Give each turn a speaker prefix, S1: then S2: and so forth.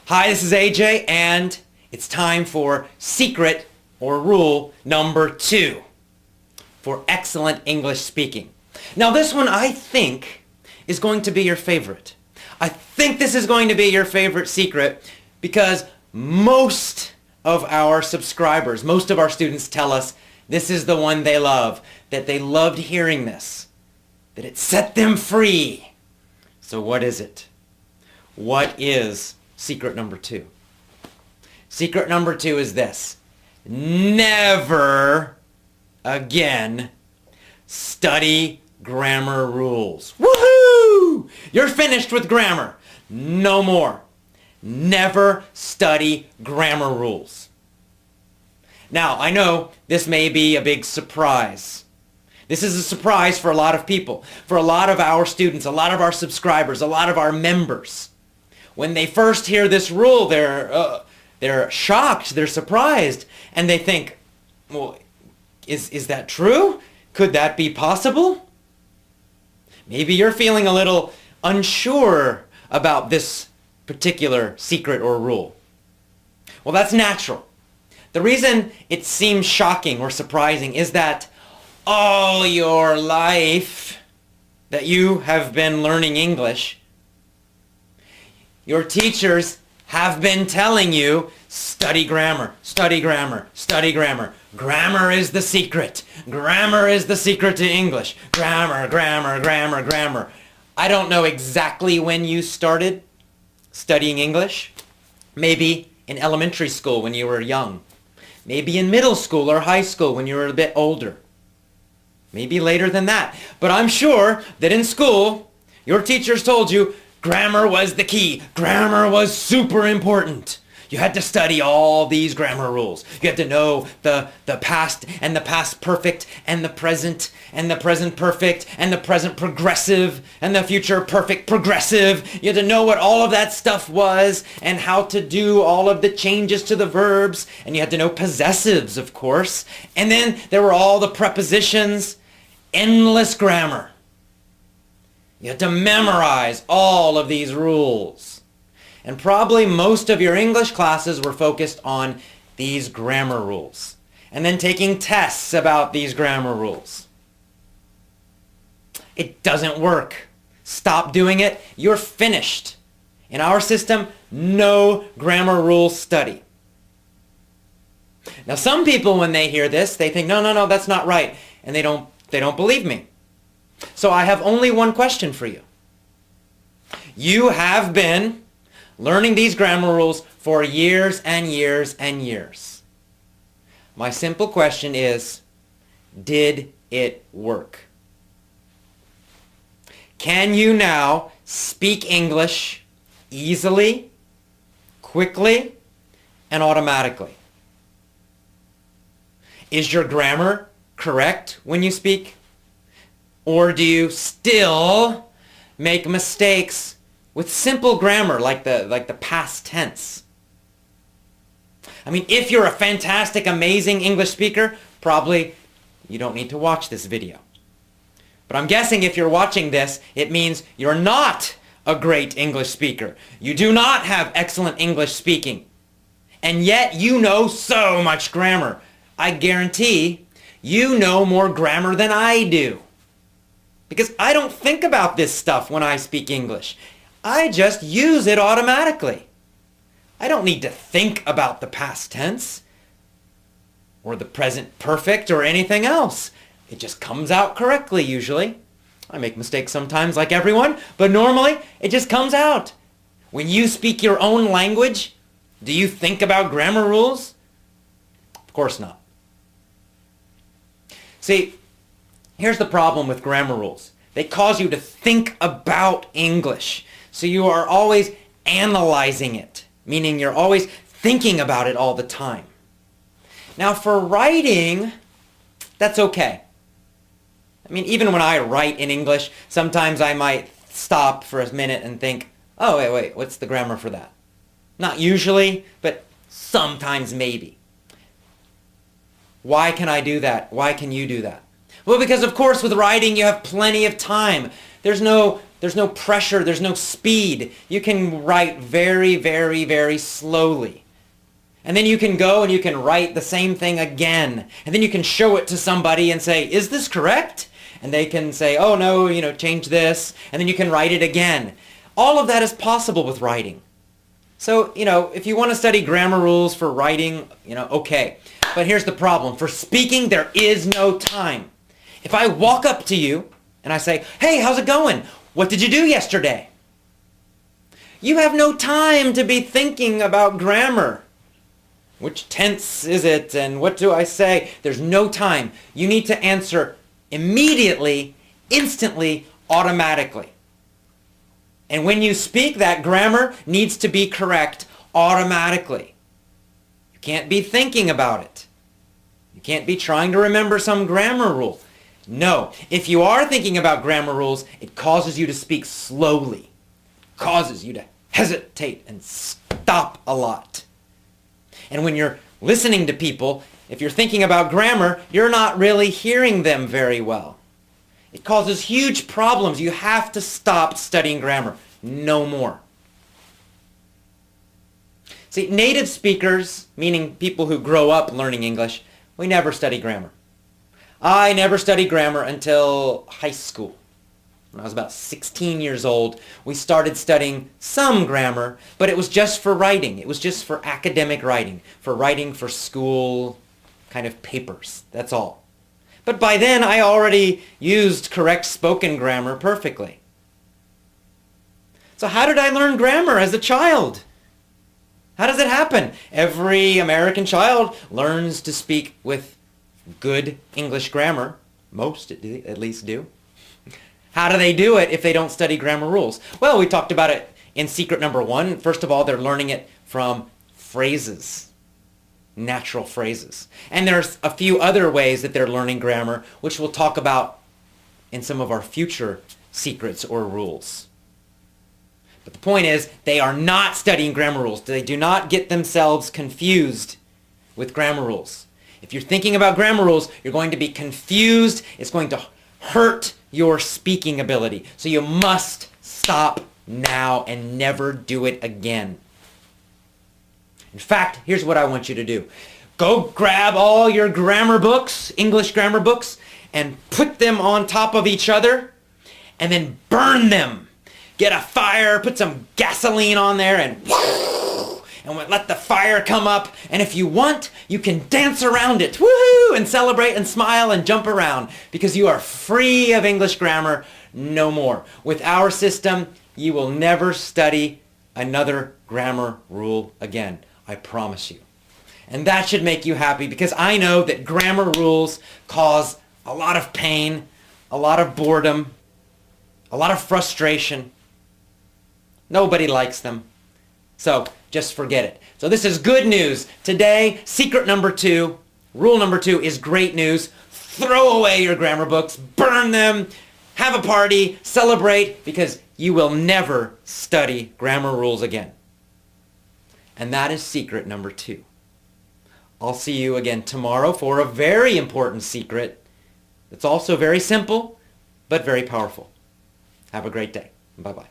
S1: Hi, this is AJ, and it's time for secret or rule number 2 for excellent English speaking. Now this one I think is going to be your favorite. I think this is going to be your favorite secret because most of our subscribers, most of our students tell us this is the one they love, that they loved hearing this, that it set them free. So what is it? What is secret number 2? Secret number 2 is this. Never again study grammar rules. Woohoo! You're finished with grammar. No more. Never study grammar rules. Now, I know this may be a big surprise. This is a surprise for a lot of people, for a lot of our students, a lot of our subscribers, a lot of our members. When they first hear this rule, they're shocked, they're surprised, and they think, well, is that true? Could that be possible? Maybe you're feeling a little unsure about this particular secret or rule. Well, that's natural. The reason it seems shocking or surprising is that all your life that you have been learning English, your teachers have been telling you, study grammar, study grammar, study grammar. Grammar is the secret. Grammar is the secret to English. Grammar, grammar, grammar, grammar. I don't know exactly when you started studying English. Maybe in elementary school when you were young. Maybe in middle school or high school when you were a bit older. Maybe later than that. But I'm sure that in school, your teachers told you grammar was the key. Grammar was super important. You had to study all these grammar rules. You had to know the past and the past perfect and the present perfect and the present progressive and the future perfect progressive. You had to know what all of that stuff was and how to do all of the changes to the verbs. And you had to know possessives, of course. And then there were all the prepositions. Endless grammar. You had to memorize all of these rules. And probably most of your English classes were focused on these grammar rules. And then taking tests about these grammar rules. It doesn't work. Stop doing it. You're finished. In our system, no grammar rule study. Now some people, when they hear this, they think, no, that's not right. And they don't believe me. So I have only one question for you. You have been learning these grammar rules for years and years and years. My simple question is, did it work? Can you now speak English easily, quickly, and automatically? Is your grammar correct when you speak? Or do you still make mistakes with simple grammar like the past tense? I mean, if you're a fantastic, amazing English speaker, probably you don't need to watch this video. But I'm guessing if you're watching this, it means you're not a great English speaker. You do not have excellent English speaking. And yet you know so much grammar. I guarantee you know more grammar than I do. Because I don't think about this stuff when I speak English. I just use it automatically. I don't need to think about the past tense or the present perfect or anything else. It just comes out correctly usually. I make mistakes sometimes like everyone, but normally it just comes out. When you speak your own language, do you think about grammar rules? Of course not. See, here's the problem with grammar rules. They cause you to think about English. So you are always analyzing it, meaning you're always thinking about it all the time. Now for writing, that's okay. I mean, even when I write in English, sometimes I might stop for a minute and think, oh, wait, what's the grammar for that? Not usually, but sometimes maybe. Why can I do that? Why can you do that? Well, because of course with writing you have plenty of time. There's no There's no pressure. There's no speed. You can write very, very, very slowly. And then you can go and you can write the same thing again. And then you can show it to somebody and say, is this correct? And they can say, oh no, change this. And then you can write it again. All of that is possible with writing. So, if you want to study grammar rules for writing, okay. But here's the problem. For speaking, there is no time. If I walk up to you and I say, hey, how's it going? What did you do yesterday? You have no time to be thinking about grammar. Which tense is it and what do I say? There's no time. You need to answer immediately, instantly, automatically. And when you speak, that grammar needs to be correct automatically. You can't be thinking about it. You can't be trying to remember some grammar rule. No. If you are thinking about grammar rules, it causes you to speak slowly. Causes you to hesitate and stop a lot. And when you're listening to people, if you're thinking about grammar, you're not really hearing them very well. It causes huge problems. You have to stop studying grammar. No more. See, native speakers, meaning people who grow up learning English, we never study grammar. I never studied grammar until high school. When I was about 16 years old, we started studying some grammar, but it was just for writing. It was just for academic writing for school kind of papers. That's all. But by then, I already used correct spoken grammar perfectly. So how did I learn grammar as a child? How does it happen? Every American child learns to speak with good English grammar. Most at least do. How do they do it if they don't study grammar rules? Well, we talked about it in secret number 1. First of all, they're learning it from phrases, natural phrases. And there's a few other ways that they're learning grammar, which we'll talk about in some of our future secrets or rules. But the point is, they are not studying grammar rules. They do not get themselves confused with grammar rules. If you're thinking about grammar rules, you're going to be confused. It's going to hurt your speaking ability. So you must stop now and never do it again. In fact, here's what I want you to do. Go grab all your grammar books, English grammar books, and put them on top of each other, and then burn them. Get a fire, put some gasoline on there, and let the fire come up. And if you want, you can dance around it, woohoo, and celebrate and smile and jump around, because you are free of English grammar no more. With our system, you will never study another grammar rule again. I promise you. And that should make you happy, because I know that grammar rules cause a lot of pain, a lot of boredom, a lot of frustration. Nobody likes them. So just forget it. So this is good news. Today, secret number 2, rule number 2 is great news. Throw away your grammar books, burn them, have a party, celebrate, because you will never study grammar rules again. And that is secret number 2. I'll see you again tomorrow for a very important secret that's also very simple, but very powerful. Have a great day. Bye-bye.